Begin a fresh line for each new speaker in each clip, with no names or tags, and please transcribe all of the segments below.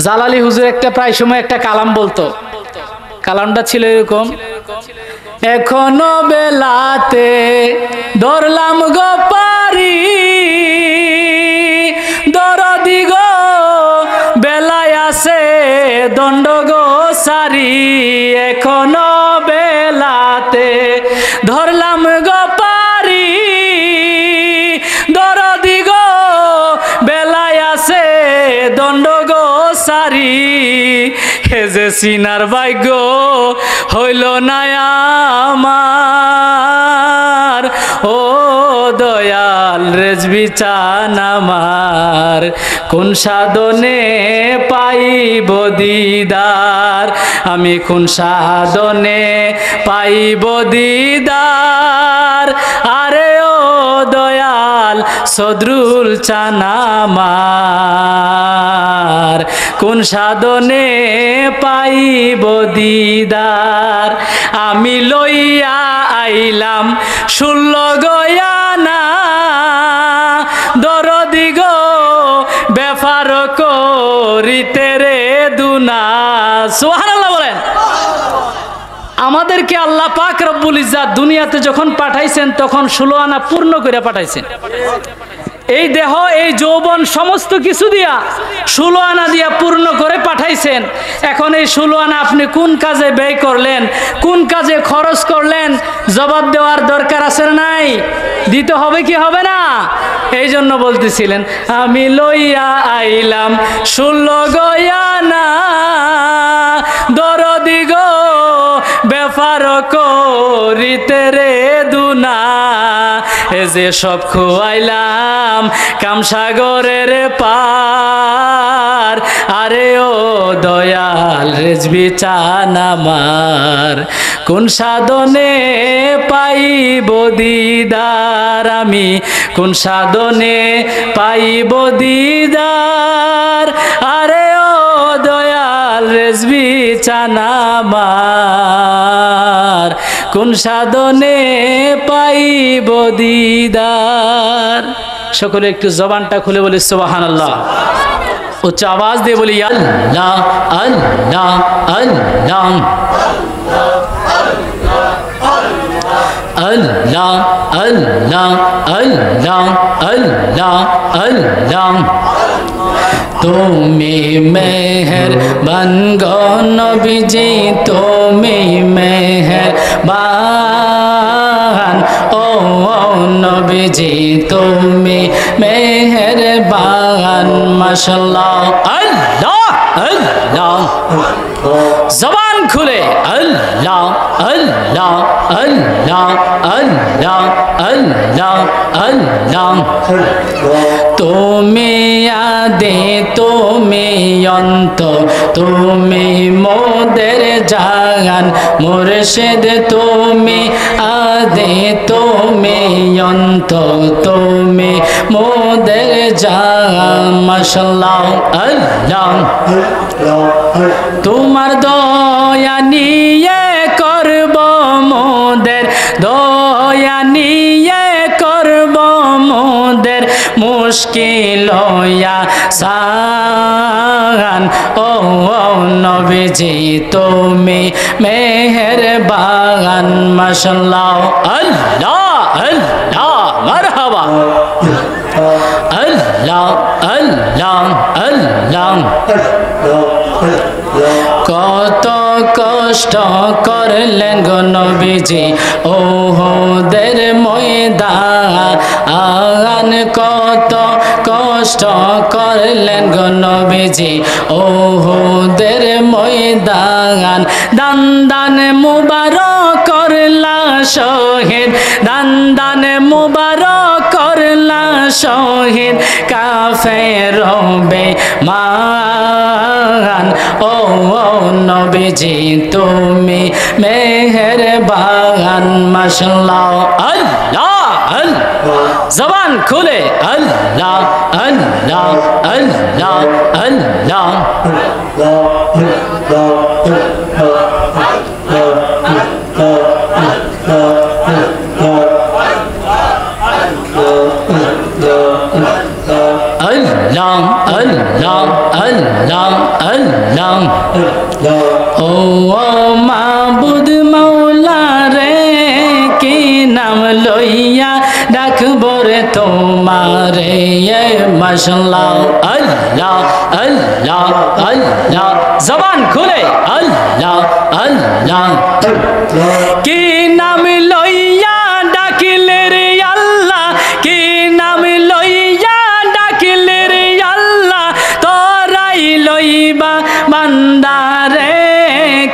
জালালি হুজুর একটা প্রায় সময় একটা কালাম বলতো, কালামটা ছিল এরকম, এখনো বেলাতে ধরলাম গো পারি, দরদি গো বেলায় আছে দণ্ড গো সারি, এখনো বেলাতে ধরলাম গো পারি, দরদি গো বেলায় আছে দণ্ড গো সারি, হে যে সিনার ভাগ্য হইল না আমার, ও দয়াল রেজবি চান আমার, কোন সাধনে পাইব দিদার, আমি কোন সাধনে পাইব দিদার, আরে ও দয়াল সদরুল চান আমার, কোন সাধনে পাইব দিদার, আমি লইয়া আইলাম 16 গয়ানা, দরদি গো বেফার করিতে রে দুনা, সুবহানাল্লাহ বলেন। আমাদেরকে আল্লাহ পাক রব্বুল ইজ্জাত দুনিয়াতে যখন পাঠাইছেন তখন 16 আনা পূর্ণ করে পাঠাইছেন। এই দেহ এই যৌবন সমস্ত কিছু দিয়া 16 আনা দিয়া পূর্ণ করে পাঠাইছেন। এখন এই 16 আনা আপনি কোন কাজে ব্যয় করলেন, কোন কাজে খরচ করলেন, জবাব দেওয়ার দরকার আছে নাই? দিতে হবে কি হবে না? এই জন্য বলতেছিলেন আমি লইয়া আইলাম 16 গয়ানা, দরদি গো বেফার করিতে রে দুনা, এ যে সব খুয়াইলাম কামসাগরের পার, আরে ও দয়াল রেজবি চান আমার, কোন সাধনে পাইব দিদার, আমি কোন সাধনে পাইব দিদার, আরে ও দয়াল রেজবি চান আমার, কোন সাধনে পাইব দিদার। সকলে একটু জবানটা খুলে বলি সুবহানাল্লাহ, উচ্চ আওয়াজ দিয়ে বলি আল্লাহ আল্লাহ আল্লাহ আল্লাহ আল্লাহ আল্লাহ আল্লাহ আল্লাহ, তুমি মেহেরবান গো নবীজি, তুমি মেহেরবান, ও নবীজি তুমি মেহেরবান, মাশাআল্লাহ আল্লাহ আল্লাহ, জবান খুলে আল্লাহ আল্লাহ আল্লাহ আল্লাহ আল্লাহ আল্লাহ, তুমি আদে তুমি অন্ত, তুমি মোদের জাগান মুর্শিদ, তুমি আদে তুমি অন্ত, তুমি মোদের জাগান, মাশাআল্লাহ আল্লাহ, তোমার দয়া নিয়ে করব মোদের, দয়া নিয়ে করব মোদের মুশকিল সান, ও নবীজি তুমি মেহেরবান, মাশাআল্লাহ আল্লাহ আল্লাহ মারহাবা আল্লাহ আল্লাহ আল্লাহ, কত কষ্ট করলেন গো নবীজি ওহুদের ময়দান, কত কষ্ট করলেন গো নবীজি ওহুদের ময়দান, দান দান মুবারক করলা শহীদ, দান দান মুবারক করলা শহীদ, কাফের বেঈমান, ও নবীজি তুমি মেহেরবান, মাশাআল্লাহ আল্লাহ আল্লাহ, জবান খুলে আল্লাহ আল্লাহ আল্লাহ আল্লাহ, আল্লাহ আল্লাহ আল্লাহ আল্লাহ আল্লাহ ও মাবুদ মাওলা রে কি নাম লইয়া ডাকবো রে তোমারে মাশাআল্লাহ আল্লাহ আল্লাহ আল্লাহ জবান খুলে আল্লাহ আল্লাহ কি নাম লইয়া ডাকিলে রে আল্লাহ কি নাম লইয়া ডাকিলে রে আল্লাহ তোরাই লইবা বান্দারে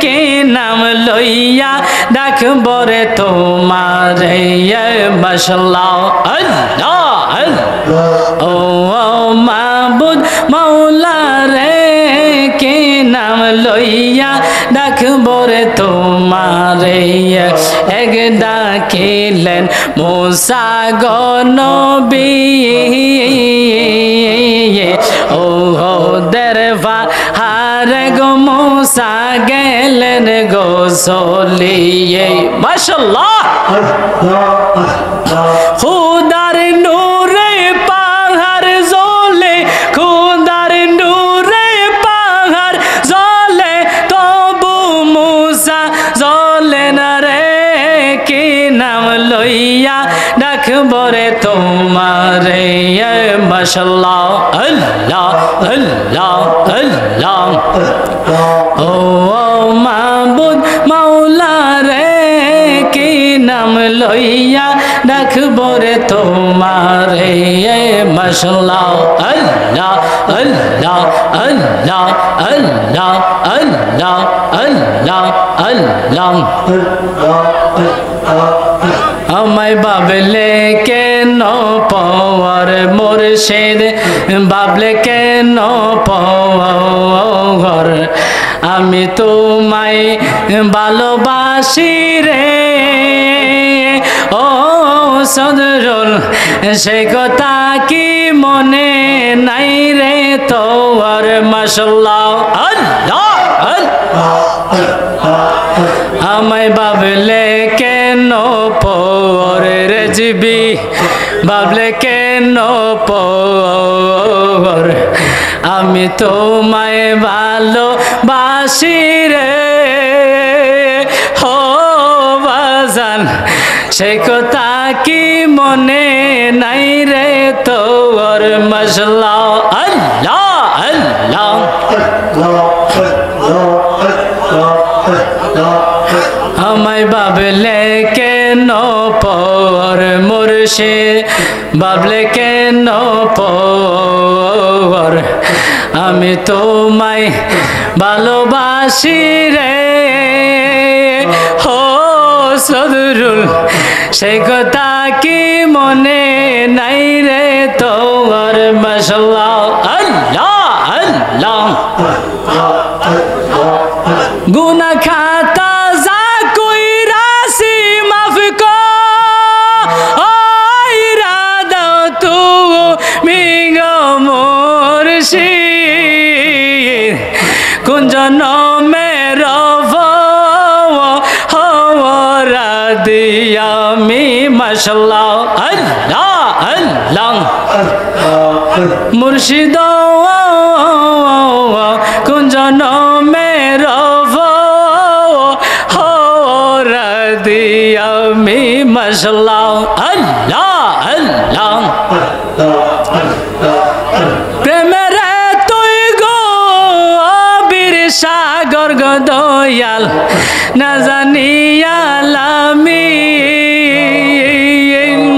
কি নাম লইয়া ডাকবো রে তোমারে মাশাআল্লাহ আল্লাহ ও মাবুদ মাওলা রে কি নাম লইয়া ডাকবো রে তোমারে এক ডাকিলেন মুসা গো নবী ও দেরবা হারে গো মুসা গেলেন গো সলিয়ে মাশাআল্লাহ খুদার নূরে পাহাড় জ্বলে খুদার নূরে পাহাড় জ্বলে তবু মুসা জ্বলে না রে কি নাম লইয়া ডাকবো রে তোমারে মাশাআল্লাহ আল্লাহ আল্লাহ আল্লাহ ও মাবুদ মাওলা রে কি নাম লইয়া ডাকবো রে তোমারে মাশাআল্লাহ আল্লাহ আল্লাহ আল্লাহ আল্লাহ আল্লাহ আল্লাহ আল্লাহ আমায় বাবলে কেন পাওয়ার মুর্শিদ বাবলে কেন পাওয়ার আমি তোমায় ভালোবাসি রে ও সদরুল সে কথা কি মনে নাই রে তোর মাশাআল্লাহ আল্লাহ আমায় বাবলে কেন পরে রেজবি বাবলে কেন পর আমি তোমায় ভালোবাসি রে হো বাজান সে কথা কি মনে নাই রে তোর মাশাআল্লাহ আল্লাহ আল্লাহ আমায় বাবলে কেন পর মুর্শিদ বাবলে কেন পর আমি তোমায় ভালোবাসি রে হো সদরুল সেই কথা কি মনে নাই রে তোর মাশাআল্লাহ আল্লাহ আল্লাহ গুনাহ খাতা যা কইরাছি মাফ কইরা দাও তুমি গো মুর্শিদ কোন জনমের হওয়ারা দিয়া আমি মাশাআল্লাহ আল্লাহ আল্লাহ মুর্শিদ কোন জনমের হওয়ারা দিয়া আমি মাশাআল্লাহ আল্লাহ আল্লাহ প্রেমের তুই গো বীর সাগর গো দয়াল না জানিয়াল আমি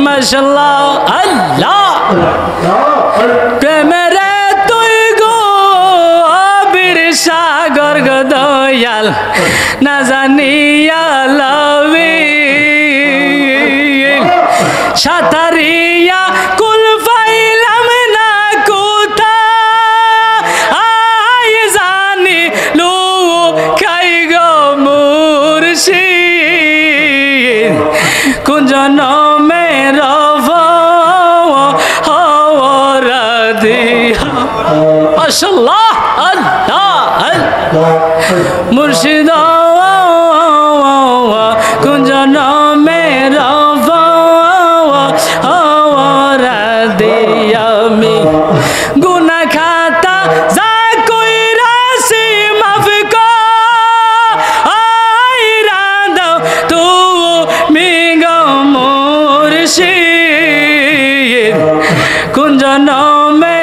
মাশাআল্লাহ আল্লাহ প্রেমের তুই গো বীর সাগর গো দয়াল না জানিয়াল আমি সাতারিয়া কুল পাইলাম না কোথা আই জানি লো খাই গো মুর্শিদ কোন জনমের হওয়ারা দিয়া মাশাআল্লাহ আল্লাহ মুর্শিদ কোন জনমের হওয়ারা দিয়া আমি গুনাহ খাতা কোন জনমে